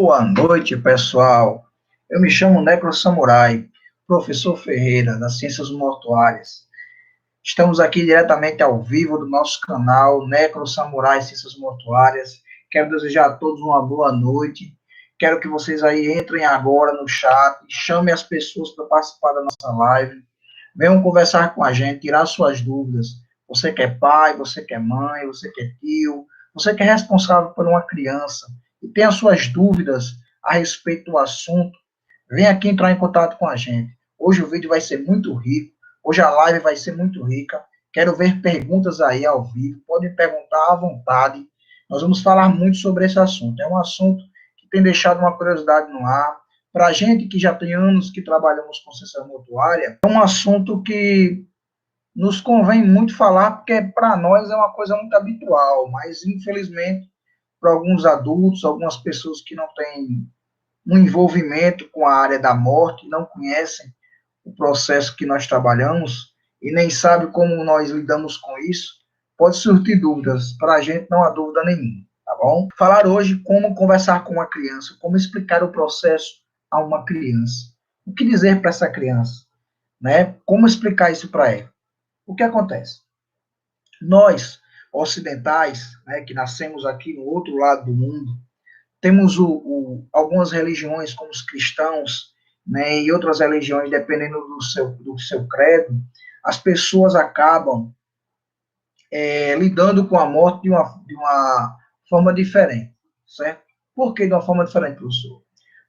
Boa noite, pessoal. Eu me chamo Necro Samurai, professor Ferreira, das Ciências Mortuárias. Estamos aqui diretamente ao vivo do nosso canal Necro Samurai Ciências Mortuárias. Quero desejar a todos uma boa noite. Quero que vocês aí entrem agora no chat, chamem as pessoas para participar da nossa live. Venham conversar com a gente, tirar suas dúvidas. Você que é pai, você que é mãe, você que é tio, você que é responsável por uma criança e tem as suas dúvidas a respeito do assunto, vem aqui entrar em contato com a gente. Hoje o vídeo vai ser muito rico, hoje a live vai ser muito rica. Quero ver perguntas aí ao vivo, podem perguntar à vontade. Nós vamos falar muito sobre esse assunto. É um assunto que tem deixado uma curiosidade no ar. Para a gente que já tem anos que trabalhamos com ciência mortuária, é um assunto que nos convém muito falar, porque para nós é uma coisa muito habitual, mas infelizmente para alguns adultos, algumas pessoas que não têm um envolvimento com a área da morte, não conhecem o processo que nós trabalhamos e nem sabem como nós lidamos com isso, pode surgir dúvidas. Para a gente não há dúvida nenhuma, tá bom? Falar hoje como conversar com uma criança, como explicar o processo a uma criança. O que dizer para essa criança, né? Como explicar isso para ela? O que acontece? Nós, ocidentais, né, que nascemos aqui no outro lado do mundo, temos algumas religiões, como os cristãos, né, e outras religiões, dependendo do seu credo, as pessoas acabam lidando com a morte de uma forma diferente, certo? Por que de uma forma diferente, professor?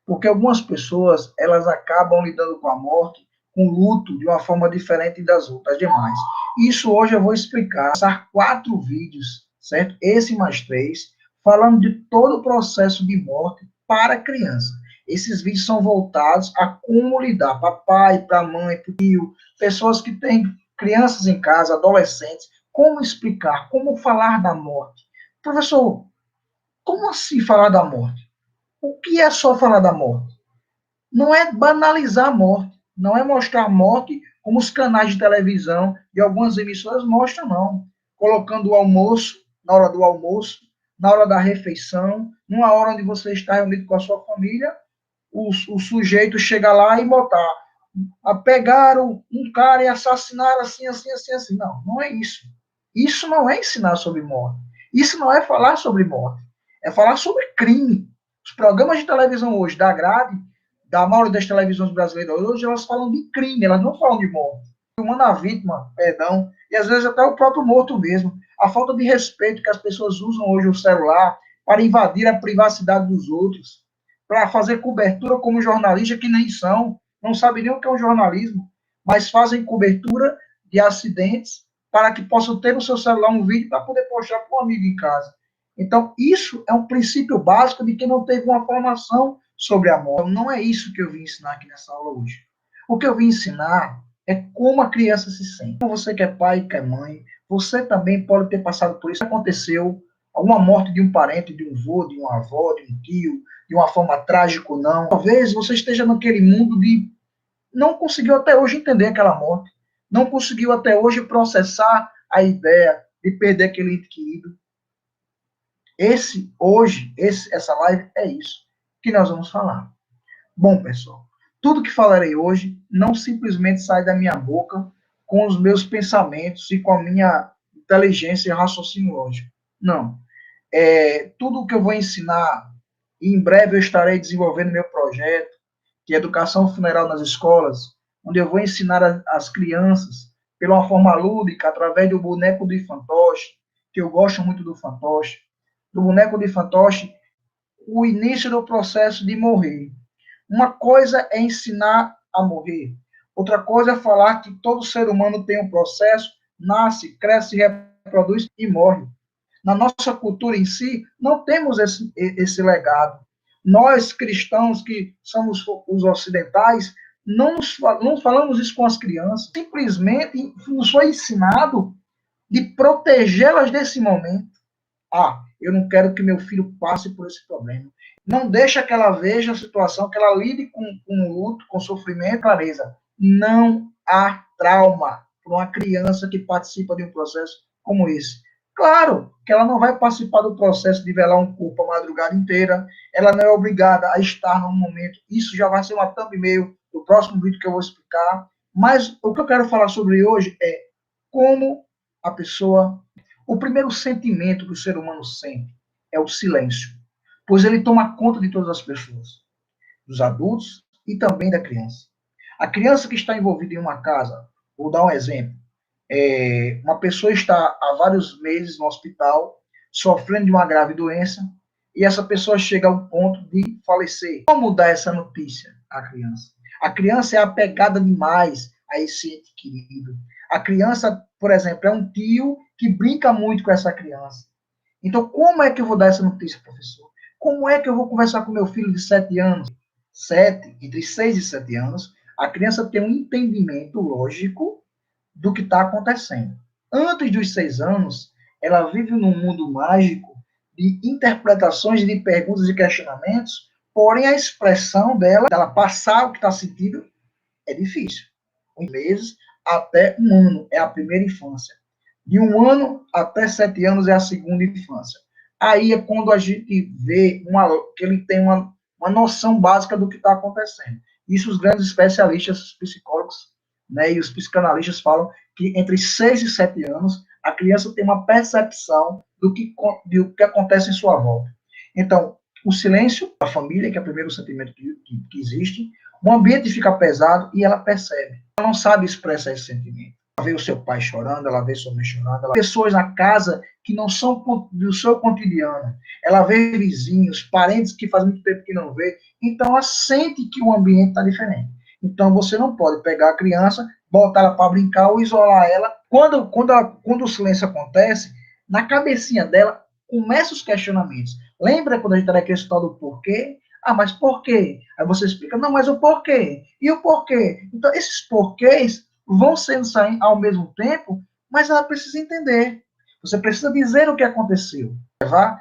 Porque algumas pessoas, elas acabam lidando com a morte, com o luto, de uma forma diferente das outras demais. Isso hoje eu vou explicar, passar 4 vídeos, certo? Esse mais 3, falando de todo o processo de morte para a criança. Esses vídeos são voltados a como lidar para pai, para mãe, para tio, pessoas que têm crianças em casa, adolescentes, como explicar, como falar da morte. Professor, como assim falar da morte? O que é só falar da morte? Não é banalizar a morte, não é mostrar a morte como os canais de televisão de algumas emissoras mostram, não. Colocando o almoço, na hora do almoço, na hora da refeição, numa hora onde você está reunido com a sua família, o sujeito chega lá e botar, pegaram um cara e assassinaram assim, assim, assim, assim. Não, não é isso. Isso não é ensinar sobre morte. Isso não é falar sobre morte. É falar sobre crime. Os programas de televisão hoje, da grade, da maioria das televisões brasileiras hoje, elas falam de crime, elas não falam de morte. Filmando a vítima, perdão, e às vezes até o próprio morto mesmo. A falta de respeito que as pessoas usam hoje o celular para invadir a privacidade dos outros, para fazer cobertura como jornalista que nem são, não sabem nem o que é um jornalismo, mas fazem cobertura de acidentes para que possam ter no seu celular um vídeo para poder postar para um amigo em casa. Então, isso é um princípio básico de quem não teve uma formação sobre a morte. Então, não é isso que eu vim ensinar aqui nessa aula hoje. O que eu vim ensinar é como a criança se sente. Como você que é pai, que é mãe, você também pode ter passado por isso. Aconteceu alguma morte de um parente, de um avô, de uma avó, de um tio, de uma forma trágica ou não. Talvez você esteja naquele mundo de não conseguiu até hoje entender aquela morte, não conseguiu até hoje processar a ideia de perder aquele ente querido. Essa live é isso que nós vamos falar. Bom, pessoal, tudo que falarei hoje não simplesmente sai da minha boca com os meus pensamentos e com a minha inteligência e raciocínio lógico. Não. Tudo que eu vou ensinar, e em breve eu estarei desenvolvendo meu projeto de educação funeral nas escolas, onde eu vou ensinar as crianças, pela uma forma lúdica, através do boneco de fantoche, que eu gosto muito do fantoche, do boneco de fantoche, o início do processo de morrer. Uma coisa é ensinar a morrer, outra coisa é falar que todo ser humano tem um processo, nasce, cresce, reproduz e morre. Na nossa cultura em si, não temos esse legado. Nós, cristãos, que somos os ocidentais, não falamos isso com as crianças. Simplesmente nos foi ensinado de protegê-las desse momento. Eu não quero que meu filho passe por esse problema. Não deixa que ela veja a situação, que ela lide com o luto, com o sofrimento, clareza. Não há trauma para uma criança que participa de um processo como esse. Claro que ela não vai participar do processo de velar um corpo a madrugada inteira, ela não é obrigada a estar no momento, isso já vai ser uma thumbnail do próximo vídeo que eu vou explicar, mas o que eu quero falar sobre hoje é como a pessoa... O primeiro sentimento que o ser humano sente é o silêncio, pois ele toma conta de todas as pessoas, dos adultos e também da criança. A criança que está envolvida em uma casa, vou dar um exemplo, uma pessoa está há vários meses no hospital, sofrendo de uma grave doença, e essa pessoa chega ao ponto de falecer. Como dar essa notícia à criança? A criança é apegada demais a esse ente querido. A criança, por exemplo, é um tio que brinca muito com essa criança. Então, como é que eu vou dar essa notícia, professor? Como é que eu vou conversar com meu filho de 7 anos? 7, entre 6 e 7 anos, a criança tem um entendimento lógico do que está acontecendo. Antes dos 6 anos, ela vive num mundo mágico de interpretações, de perguntas e questionamentos, porém a expressão dela passar o que está sentindo, é difícil. Meses até 1 ano é a primeira infância. De 1 ano até 7 anos é a segunda infância. Aí é quando a gente vê que ele tem uma noção básica do que está acontecendo. Isso os grandes especialistas, os psicólogos, né, e os psicanalistas falam que entre 6 e 7 anos a criança tem uma percepção do que acontece em sua volta. Então, o silêncio da família, que é o primeiro sentimento que existe, o ambiente fica pesado e ela percebe. Ela não sabe expressar esse sentimento. Ela vê o seu pai chorando, ela vê sua mãe chorando, ela vê pessoas na casa que não são do seu cotidiano. Ela vê vizinhos, parentes que faz muito tempo que não vê. Então ela sente que o ambiente está diferente. Então você não pode pegar a criança, botar ela para brincar ou isolar ela. Quando o silêncio acontece, na cabecinha dela começam os questionamentos. Lembra quando a gente era aquele história do porquê? Ah, mas por quê? Aí você explica, não, mas o porquê? E o porquê? Então, esses porquês vão sendo saindo ao mesmo tempo, mas ela precisa entender. Você precisa dizer o que aconteceu.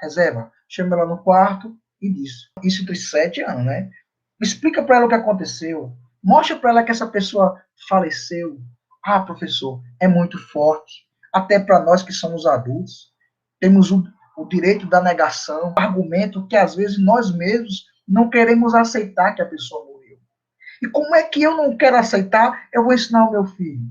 Reserva, chama ela no quarto e diz. Isso entre 7 anos, né? Explica para ela o que aconteceu. Mostra para ela que essa pessoa faleceu. Ah, professor, é muito forte. Até para nós que somos adultos, temos o direito da negação, argumento que às vezes nós mesmos não queremos aceitar que a pessoa morreu. E como é que eu não quero aceitar? Eu vou ensinar ao meu filho.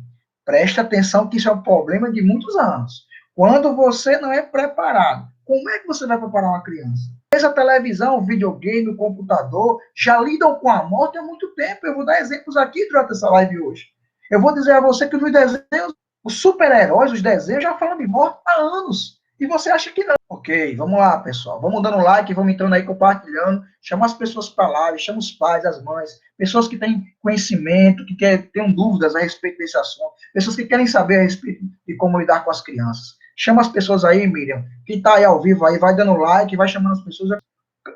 Preste atenção que isso é um problema de muitos anos. Quando você não é preparado, como é que você vai preparar uma criança? A televisão, o videogame, o computador já lidam com a morte há muito tempo. Eu vou dar exemplos aqui durante essa live hoje. Eu vou dizer a você que nos desenhos, os super-heróis, os desenhos já falam de morte há anos. E você acha que não. Ok, vamos lá, pessoal. Vamos dando like, vamos entrando aí, compartilhando. Chama as pessoas para lá, chama os pais, as mães, pessoas que têm conhecimento, que tenham dúvidas a respeito desse assunto, pessoas que querem saber a respeito de como lidar com as crianças. Chama as pessoas aí, Miriam. Quem está aí ao vivo aí, vai dando like, vai chamando as pessoas.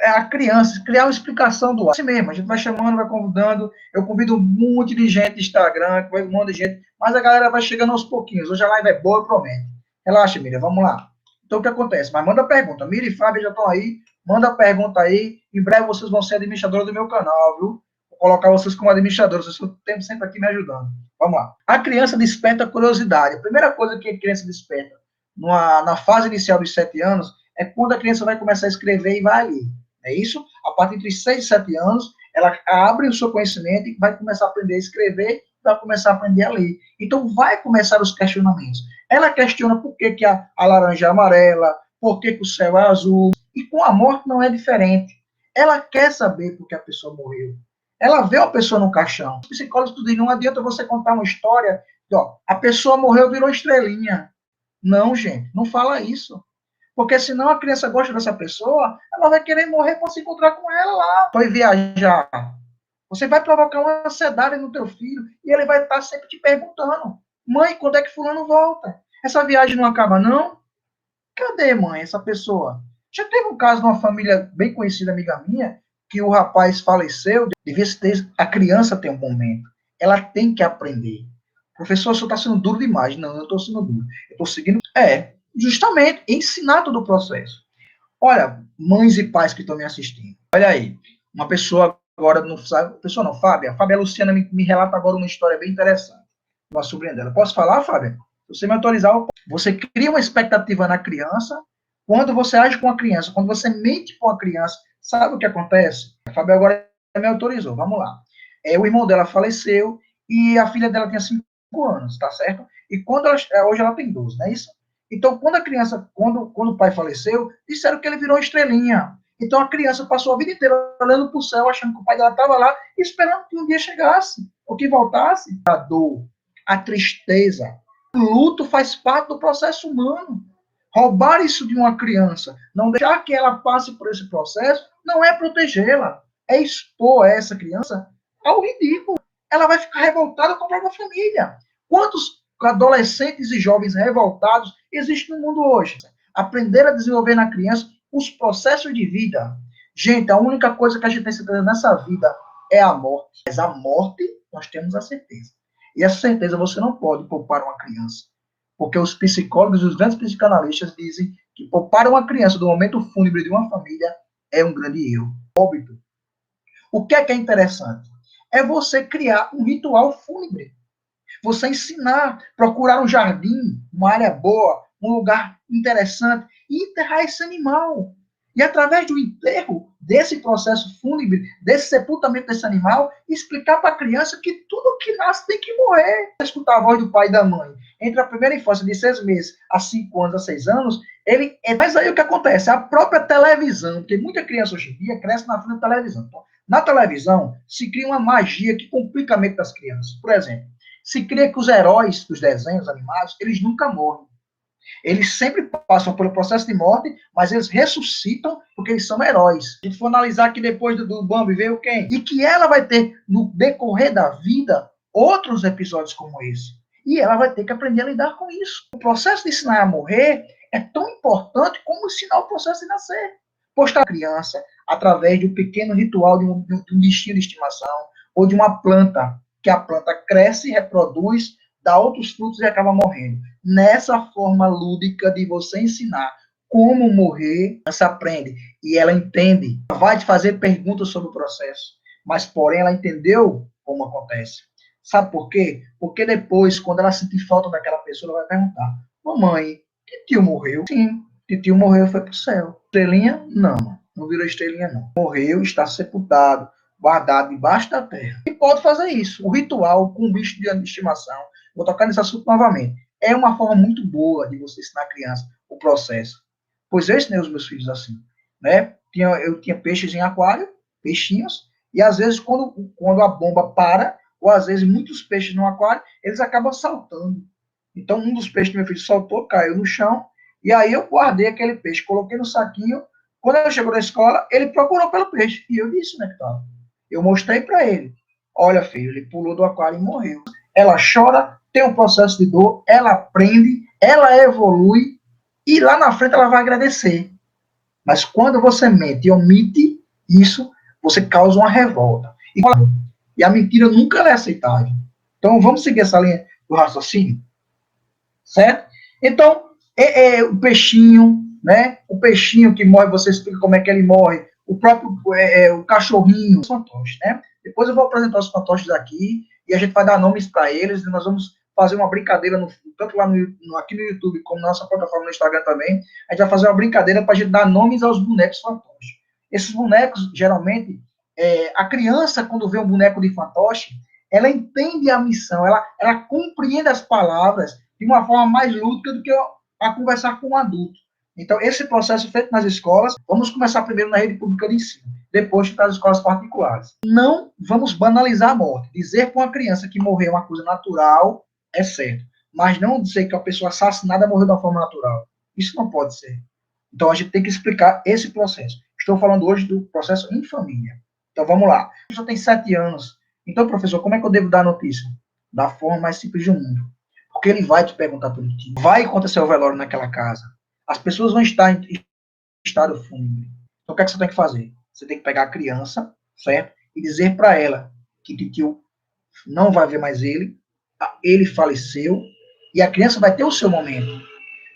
A criança, criar uma explicação do assim mesmo. A gente vai chamando, vai convidando. Eu convido um monte de gente do Instagram, um monte de gente, mas a galera vai chegando aos pouquinhos. Hoje a live é boa, eu prometo. Relaxa, Miriam, vamos lá. Então, o que acontece? Mas manda pergunta. Miriam e Fábio já estão aí. Manda pergunta aí. Em breve vocês vão ser administradores do meu canal, viu? Vou colocar vocês como administradores. Vocês estão sempre aqui me ajudando. Vamos lá. A criança desperta curiosidade. A primeira coisa que a criança desperta na fase inicial dos 7 anos é quando a criança vai começar a escrever e vai ler. É isso? A partir de 6 e 7 anos, ela abre o seu conhecimento e vai começar a aprender a escrever, vai começar a aprender a ler. Então, vai começar os questionamentos. Ela questiona por que, que a laranja é amarela, por que, que o céu é azul. E com a morte não é diferente. Ela quer saber por que a pessoa morreu. Ela vê uma pessoa no caixão. Os psicólogos dizem, não adianta você contar uma história de, ó, a pessoa morreu, virou estrelinha. Não, gente, não fala isso. Porque senão a criança gosta dessa pessoa, ela vai querer morrer para se encontrar com ela lá. Foi viajar. Você vai provocar uma ansiedade no teu filho e ele vai estar sempre te perguntando: mãe, quando é que fulano volta? Essa viagem não acaba, não? Cadê, mãe, essa pessoa? Já teve um caso de uma família bem conhecida, amiga minha, que o rapaz faleceu, devia ter, a criança tem um momento. Ela tem que aprender. Professor, o senhor está sendo duro demais. Não, eu não estou sendo duro. Eu estou seguindo. Justamente, ensinar todo o processo. Olha, mães e pais que estão me assistindo. Olha aí, uma pessoa agora não sabe, pessoa não, Fábia. A Fábia Luciana me relata agora uma história bem interessante. Uma sobrinha dela. Posso falar, Fábia? Você mentorizar, você cria uma expectativa na criança. Quando você age com a criança, quando você mente com a criança, sabe o que acontece? A Fábio agora me autorizou, vamos lá. O irmão dela faleceu e a filha dela tinha 5 anos, tá certo? E quando hoje ela tem 12, não é isso? Então, quando a criança, quando o pai faleceu, disseram que ele virou estrelinha. Então, a criança passou a vida inteira olhando para o céu, achando que o pai dela estava lá, esperando que um dia chegasse, ou que voltasse. A dor, a tristeza, o luto faz parte do processo humano. Roubar isso de uma criança, não deixar que ela passe por esse processo, não é protegê-la, é expor essa criança ao ridículo. Ela vai ficar revoltada com a própria família. Quantos adolescentes e jovens revoltados existem no mundo hoje? Aprender a desenvolver na criança os processos de vida. Gente, a única coisa que a gente tem certeza nessa vida é a morte. Mas a morte, nós temos a certeza. E essa certeza você não pode poupar uma criança. Porque os psicólogos e os grandes psicanalistas dizem que poupar uma criança do momento fúnebre de uma família é um grande erro. Óbito. O que é interessante? É você criar um ritual fúnebre. Você ensinar, procurar um jardim, uma área boa, um lugar interessante, e enterrar esse animal. E através do enterro, desse processo fúnebre, desse sepultamento desse animal, explicar para a criança que tudo que nasce tem que morrer. Escutar a voz do pai e da mãe. Entre a primeira infância, de 6 meses a 5 anos, a 6 anos, ele é. Mas aí o que acontece? A própria televisão, porque muita criança hoje em dia cresce na frente da televisão. Então, na televisão, se cria uma magia que complica a mente das crianças. Por exemplo, se cria que os heróis dos desenhos animados, eles nunca morrem. Eles sempre passam pelo processo de morte, mas eles ressuscitam porque eles são heróis. Se a gente for analisar que depois do Bambi veio quem? E que ela vai ter, no decorrer da vida, outros episódios como esse. E ela vai ter que aprender a lidar com isso. O processo de ensinar a morrer é tão importante como ensinar o processo de nascer. Postar a criança através de um pequeno ritual de um bichinho de estimação ou de uma planta, que a planta cresce, reproduz, dá outros frutos e acaba morrendo. Nessa forma lúdica de você ensinar como morrer, ela aprende e ela entende. Ela vai te fazer perguntas sobre o processo, mas porém ela entendeu como acontece. Sabe por quê? Porque depois, quando ela sentir falta daquela pessoa, ela vai perguntar: mamãe, tio morreu? Sim, tio morreu, foi pro céu. Estrelinha? Não, não virou estrelinha não. Morreu, está sepultado, guardado debaixo da terra. E pode fazer isso. O ritual com o bicho de estimação, vou tocar nesse assunto novamente, é uma forma muito boa de você ensinar a criança o processo. Pois eu ensinei os meus filhos assim, né? Eu tinha peixes em aquário, peixinhos, e às vezes quando a bomba para, ou às vezes muitos peixes no aquário, eles acabam saltando. Então um dos peixes que meu filho saltou, caiu no chão, e aí eu guardei aquele peixe, coloquei no saquinho. Quando ele chegou na escola, ele procurou pelo peixe, e eu disse onde é que estava. Eu mostrei para ele. Olha, filho, ele pulou do aquário e morreu. Ela chora, tem um processo de dor, ela aprende, ela evolui, e lá na frente ela vai agradecer. Mas quando você mente e omite isso, você causa uma revolta. E a mentira nunca é aceitável. Então vamos seguir essa linha do raciocínio, certo? Então, o peixinho, né? O peixinho que morre, você explica como é que ele morre. O próprio o cachorrinho, os fantoches, né? Depois eu vou apresentar os fantoches aqui e a gente vai dar nomes para eles. E nós vamos fazer uma brincadeira, tanto lá aqui no YouTube como na nossa plataforma no Instagram também. A gente vai fazer uma brincadeira para a gente dar nomes aos bonecos fantoches. Esses bonecos, geralmente, a criança, quando vê um boneco de fantoche, ela entende a missão, ela compreende as palavras de uma forma mais lúdica do que a conversar com um adulto. Então, esse processo feito nas escolas, vamos começar primeiro na rede pública de ensino, depois nas escolas particulares. Não vamos banalizar a morte. Dizer para uma criança que morreu é uma coisa natural é certo, mas não dizer que uma pessoa assassinada morreu de uma forma natural. Isso não pode ser. Então, a gente tem que explicar esse processo. Estou falando hoje do processo em família. Então, vamos lá. A pessoa tem 7 anos. Então, professor, como é que eu devo dar a notícia? Da forma mais simples do mundo. Porque ele vai te perguntar pelo tio. Vai acontecer o velório naquela casa. As pessoas vão estar em estado fúnebre. Então, o que é que você tem que fazer? Você tem que pegar a criança, certo? E dizer para ela que tio não vai ver mais ele faleceu, e a criança vai ter o seu momento.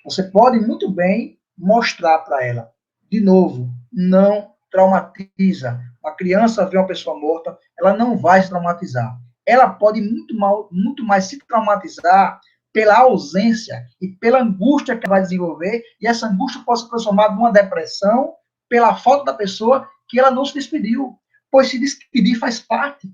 Você pode muito bem mostrar para ela. De novo, não traumatiza. Uma criança vê uma pessoa morta, ela não vai se traumatizar. Ela pode muito mais se traumatizar pela ausência e pela angústia que vai desenvolver, e essa angústia pode se transformar numa depressão pela falta da pessoa que ela não se despediu, pois se despedir faz parte.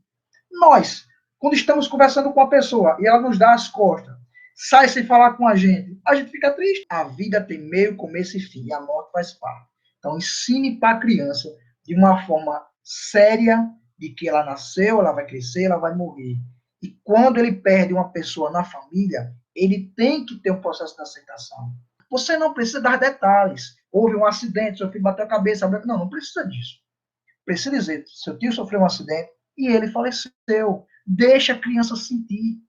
Nós, quando estamos conversando com a pessoa e ela nos dá as costas, sai sem falar com a gente fica triste. A vida tem meio, começo e fim, e a morte faz parte. Então, ensine para a criança de uma forma séria de que ela nasceu, ela vai crescer, ela vai morrer. E quando ele perde uma pessoa na família, ele tem que ter um processo de aceitação. Você não precisa dar detalhes. Houve um acidente, seu filho bateu a cabeça. Não, não precisa disso. Precisa dizer, seu tio sofreu um acidente e ele faleceu. Deixa a criança sentir.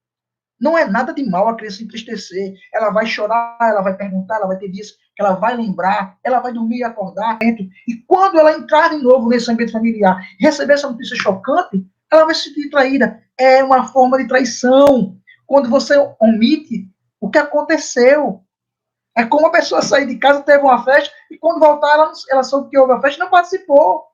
Não é nada de mal a criança entristecer. Ela vai chorar, ela vai perguntar, ela vai ter dias que ela vai lembrar, ela vai dormir e acordar. E quando ela entrar de novo nesse ambiente familiar e receber essa notícia chocante, ela vai se sentir traída. É uma forma de traição. Quando você omite o que aconteceu. É como a pessoa sair de casa, teve uma festa, e quando voltar, ela soube que houve a festa e não participou.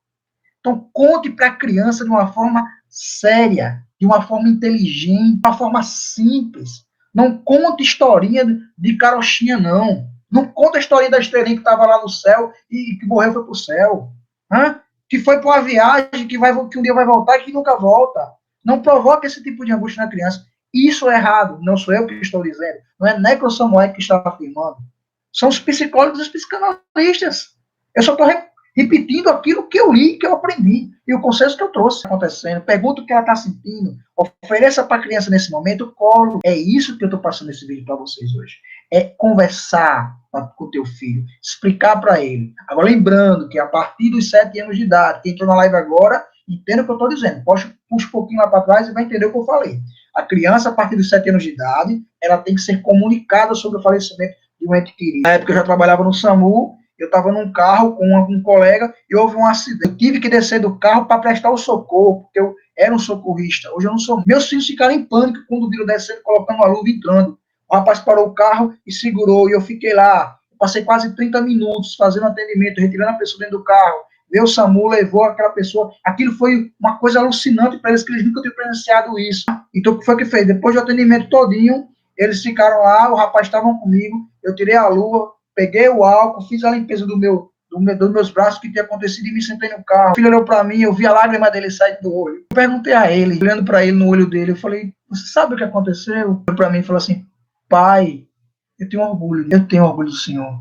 Então, conte para a criança de uma forma séria, de uma forma inteligente, de uma forma simples. Não conte historinha de carochinha, não. Não conta a historinha da estrelinha que estava lá no céu e que morreu foi para o céu. Que foi para uma viagem que um dia vai voltar e que nunca volta. Não provoque esse tipo de angústia na criança. Isso é errado. Não sou eu que estou dizendo. Não é Necro Samuel que está afirmando. São os psicólogos e os psicanalistas. Eu só estou repetindo aquilo que eu li, que eu aprendi, e o consenso que eu trouxe acontecendo. Pergunta o que ela está sentindo, ofereça para a criança nesse momento, colo. É isso que eu estou passando nesse vídeo para vocês hoje. É conversar com o teu filho, explicar para ele. Agora, lembrando que a partir dos 7 anos de idade, quem entrou na live agora, entenda o que eu estou dizendo. Puxa um pouquinho lá para trás e vai entender o que eu falei. A criança, a partir dos 7 anos de idade, ela tem que ser comunicada sobre o falecimento de um ente querido. Na época eu já trabalhava no SAMU, eu estava num carro com um colega e houve um acidente. Eu tive que descer do carro para prestar o socorro, porque eu era um socorrista. Hoje eu não sou. Meus filhos ficaram em pânico quando viram descendo, colocando a luva e entrando. O rapaz parou o carro e segurou, e eu fiquei lá. Eu passei quase 30 minutos fazendo atendimento, retirando a pessoa dentro do carro. Veio o SAMU, levou aquela pessoa. Aquilo foi uma coisa alucinante para eles, que eles nunca tinham presenciado isso. Então, o que foi que fez? Depois do atendimento todinho, eles ficaram lá, o rapaz estava comigo, eu tirei a luva, peguei o álcool, fiz a limpeza dos meus braços, que tinha acontecido, e me sentei no carro. O filho olhou para mim, eu vi a lágrima dele sair do olho. Eu perguntei a ele, olhando para ele no olho dele, eu falei, você sabe o que aconteceu? Ele olhou para mim e falou assim, pai, eu tenho orgulho do senhor.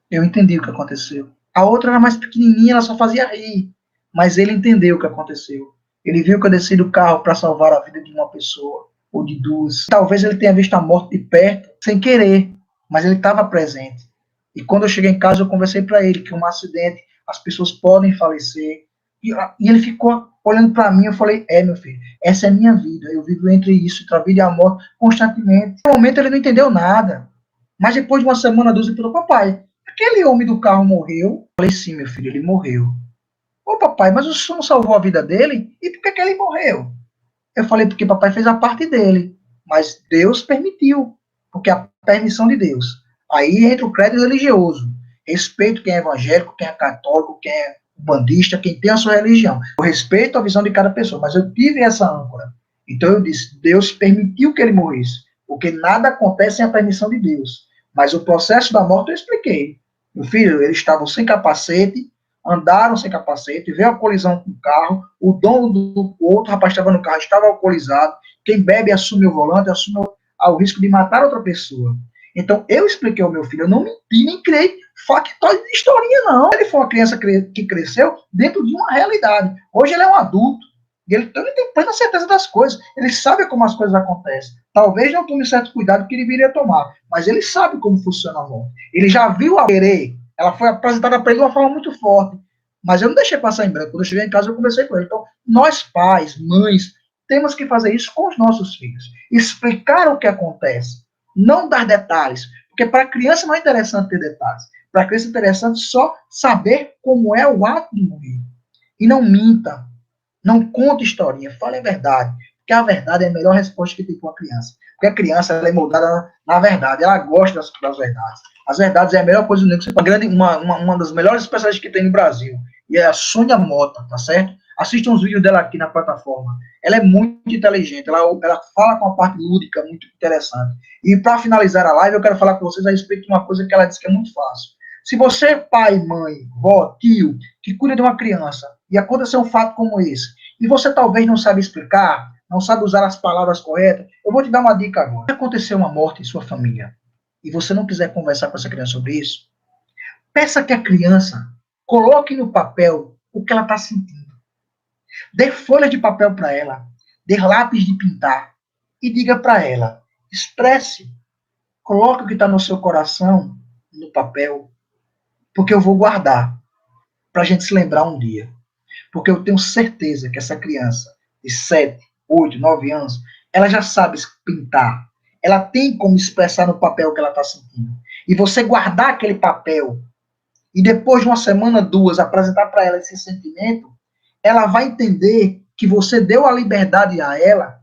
Eu entendi o que aconteceu. A outra era mais pequenininha, ela só fazia rir, mas ele entendeu o que aconteceu. Ele viu que eu desci do carro para salvar a vida de uma pessoa, ou de duas. Talvez ele tenha visto a morte de perto, sem querer, mas ele estava presente. E quando eu cheguei em casa, eu conversei para ele que um acidente, as pessoas podem falecer. E ele ficou olhando para mim, eu falei, meu filho, essa é a minha vida. Eu vivo entre isso, entre a vida e a morte, constantemente. No momento ele não entendeu nada. Mas depois de uma semana, 2, ele falou, papai, aquele homem do carro morreu? Eu falei, sim, meu filho, ele morreu. Ô, papai, mas o senhor não salvou a vida dele? E por que ele morreu? Eu falei, porque papai fez a parte dele. Mas Deus permitiu, porque é a permissão de Deus. Aí entra o credo religioso. Respeito quem é evangélico, quem é católico, quem é bandista, quem tem a sua religião. Eu respeito a visão de cada pessoa, mas eu tive essa âncora. Então eu disse, Deus permitiu que ele morresse, porque nada acontece sem a permissão de Deus. Mas o processo da morte eu expliquei. Meu filho, eles estavam sem capacete, andaram sem capacete, veio a colisão com o carro, o dono do outro rapaz estava no carro, estava alcoolizado, quem bebe assume o volante, assume o risco de matar outra pessoa. Então, eu expliquei ao meu filho, eu não menti, nem criei factóide de historinha, não. Ele foi uma criança que cresceu dentro de uma realidade. Hoje ele é um adulto, e ele tem plena certeza das coisas, ele sabe como as coisas acontecem. Talvez não tome certo cuidado que ele viria tomar, mas ele sabe como funciona a morte. Ele já viu a querer, ela foi apresentada para ele de uma forma muito forte, mas eu não deixei passar em branco. Quando eu cheguei em casa, eu conversei com ele. Então, nós pais, mães, temos que fazer isso com os nossos filhos. Explicar o que acontece, não dar detalhes, porque para a criança não é interessante ter detalhes. Para a criança é interessante só saber como é o ato de morrer. E não minta, não conta historinha, fale a verdade, porque a verdade é a melhor resposta que tem para uma criança. Porque a criança ela é moldada na verdade, ela gosta das verdades. As verdades é a melhor coisa do mundo. Uma das melhores especialistas que tem no Brasil, e é a Sônia Mota, tá certo? Assista uns vídeos dela aqui na plataforma. Ela é muito inteligente, ela fala com uma parte lúdica muito interessante. E para finalizar a live, eu quero falar com vocês a respeito de uma coisa que ela disse que é muito fácil. Se você, pai, mãe, vó, tio, que cuida de uma criança, e acontecer um fato como esse, e você talvez não sabe explicar, não sabe usar as palavras corretas, eu vou te dar uma dica agora. Se acontecer uma morte em sua família, e você não quiser conversar com essa criança sobre isso, peça que a criança coloque no papel o que ela está sentindo. Dê folha de papel para ela, dê lápis de pintar, e diga para ela, expresse, coloque o que está no seu coração no papel, porque eu vou guardar, para a gente se lembrar um dia. Porque eu tenho certeza que essa criança de 7, 8, 9 anos, ela já sabe pintar. Ela tem como expressar no papel o que ela está sentindo. E você guardar aquele papel e depois de uma semana, 2, apresentar para ela esse sentimento, ela vai entender que você deu a liberdade a ela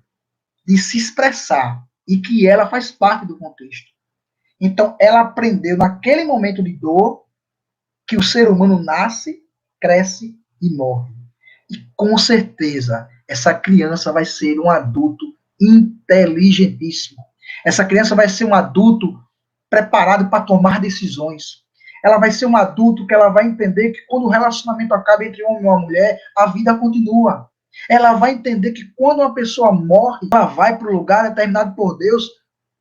de se expressar e que ela faz parte do contexto. Então, ela aprendeu naquele momento de dor que o ser humano nasce, cresce e morre. E com certeza, essa criança vai ser um adulto inteligentíssimo. Essa criança vai ser um adulto preparado para tomar decisões. Ela vai ser um adulto que ela vai entender que quando o relacionamento acaba entre um homem e uma mulher, a vida continua. Ela vai entender que quando uma pessoa morre, ela vai para o lugar determinado por Deus,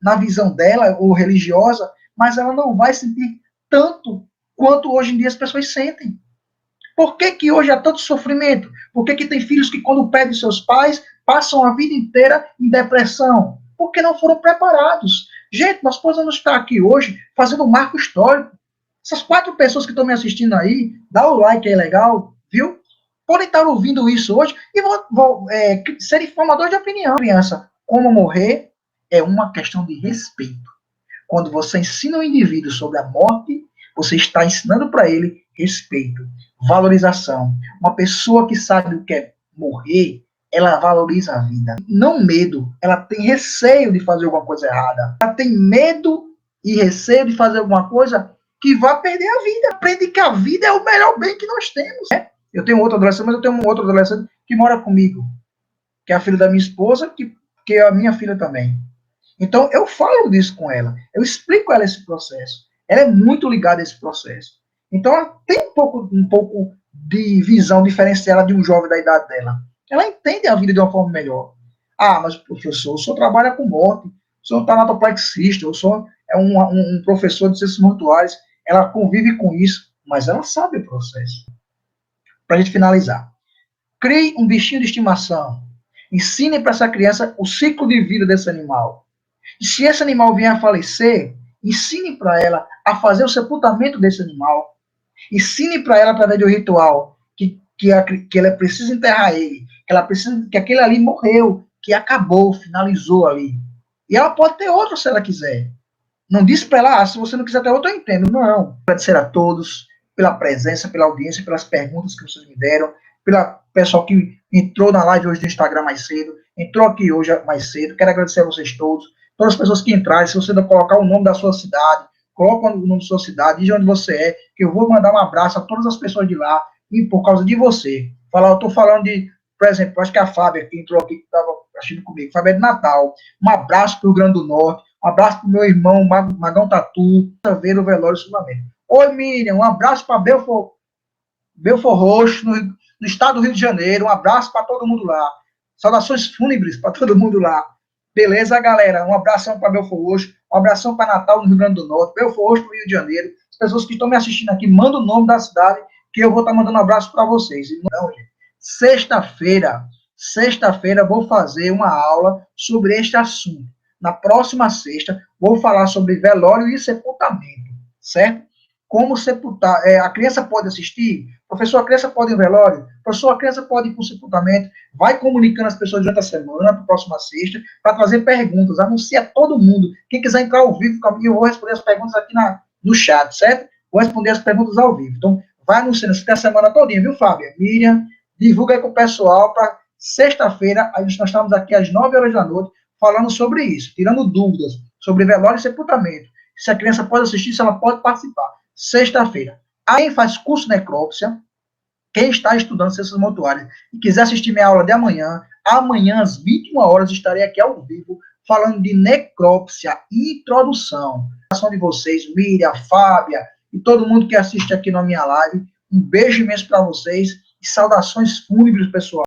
na visão dela, ou religiosa, mas ela não vai sentir tanto quanto hoje em dia as pessoas sentem. Por que que hoje há tanto sofrimento? Por que que tem filhos que quando perdem seus pais, passam a vida inteira em depressão? Porque não foram preparados. Gente, nós podemos estar aqui hoje fazendo um marco histórico. Essas 4 pessoas que estão me assistindo aí, dá o like aí legal, viu? Podem estar ouvindo isso hoje e vão ser informadores de opinião. Criança, como morrer é uma questão de respeito. Quando você ensina o indivíduo sobre a morte, você está ensinando para ele respeito, valorização. Uma pessoa que sabe o que é morrer, ela valoriza a vida. Não medo, ela tem receio de fazer alguma coisa errada. Ela tem medo e receio de fazer alguma coisa que vai perder a vida. Aprende que a vida é o melhor bem que nós temos. Né? Eu tenho outro adolescente, mas eu tenho um outro adolescente que mora comigo, que é a filha da minha esposa, que é a minha filha também. Então, eu falo disso com ela. Eu explico a ela esse processo. Ela é muito ligada a esse processo. Então, ela tem um pouco de visão diferenciada de um jovem da idade dela. Ela entende a vida de uma forma melhor. Ah, mas professor, o senhor trabalha com morte, o senhor está tanatoplexista, o senhor é um professor de ciências mortuárias, ela convive com isso, mas ela sabe o processo. Para a gente finalizar. Crie um bichinho de estimação. Ensine para essa criança o ciclo de vida desse animal. E se esse animal vier a falecer, ensine para ela a fazer o sepultamento desse animal. Ensine para ela, através do ritual, que ela precisa enterrar ele, que aquele ali morreu, que acabou, finalizou ali. E ela pode ter outro se ela quiser. Não disse para ela, se você não quiser ter outro, eu entendo. Não. Agradecer a todos pela presença, pela audiência, pelas perguntas que vocês me deram, pela pessoal que entrou na live hoje do Instagram mais cedo, entrou aqui hoje mais cedo. Quero agradecer a vocês todos. Todas as pessoas que entrarem, se você não colocar o nome da sua cidade, coloca o nome da sua cidade, diz onde você é, que eu vou mandar um abraço a todas as pessoas de lá, e por causa de você. Eu estou falando de, por exemplo, acho que a Fábia, que entrou aqui, que estava assistindo comigo, Fábia é de Natal. Um abraço para o Rio Grande do Norte, um abraço para o meu irmão, Magão Tatu, ver o velório Sul-América. Oi, Miriam, um abraço para Belfort Roxo, no estado do Rio de Janeiro, um abraço para todo mundo lá. Saudações fúnebres para todo mundo lá. Beleza, galera? Um abração para Belfort Roxo, um abração para Natal, no Rio Grande do Norte, Belfort Roxo, no Rio de Janeiro. As pessoas que estão me assistindo aqui, mandam o nome da cidade, que eu vou estar mandando um abraço para vocês. Então, gente, sexta-feira, vou fazer uma aula sobre este assunto. Na próxima sexta, vou falar sobre velório e sepultamento, certo? Como sepultar. A criança pode assistir? Professor, a criança pode ir no velório? Professor, a criança pode ir para o sepultamento? Vai comunicando as pessoas durante a semana, para a próxima sexta, para trazer perguntas. Anuncia a todo mundo. Quem quiser entrar ao vivo comigo, eu vou responder as perguntas aqui no chat, certo? Vou responder as perguntas ao vivo. Então, vai anunciando a semana todinha, viu, Fábio? Miriam, divulga aí com o pessoal para sexta-feira, nós estamos aqui às 9 horas da noite, falando sobre isso, tirando dúvidas sobre velório e sepultamento. Se a criança pode assistir, se ela pode participar. Sexta-feira. Aí faz curso de necrópsia, Quem está estudando ciências mortuárias e quiser assistir minha aula de amanhã, amanhã às 21 horas estarei aqui ao vivo falando de necrópsia, introdução. De vocês, Miriam, Fábia e todo mundo que assiste aqui na minha live. Um beijo imenso para vocês e saudações fúnebres, pessoal.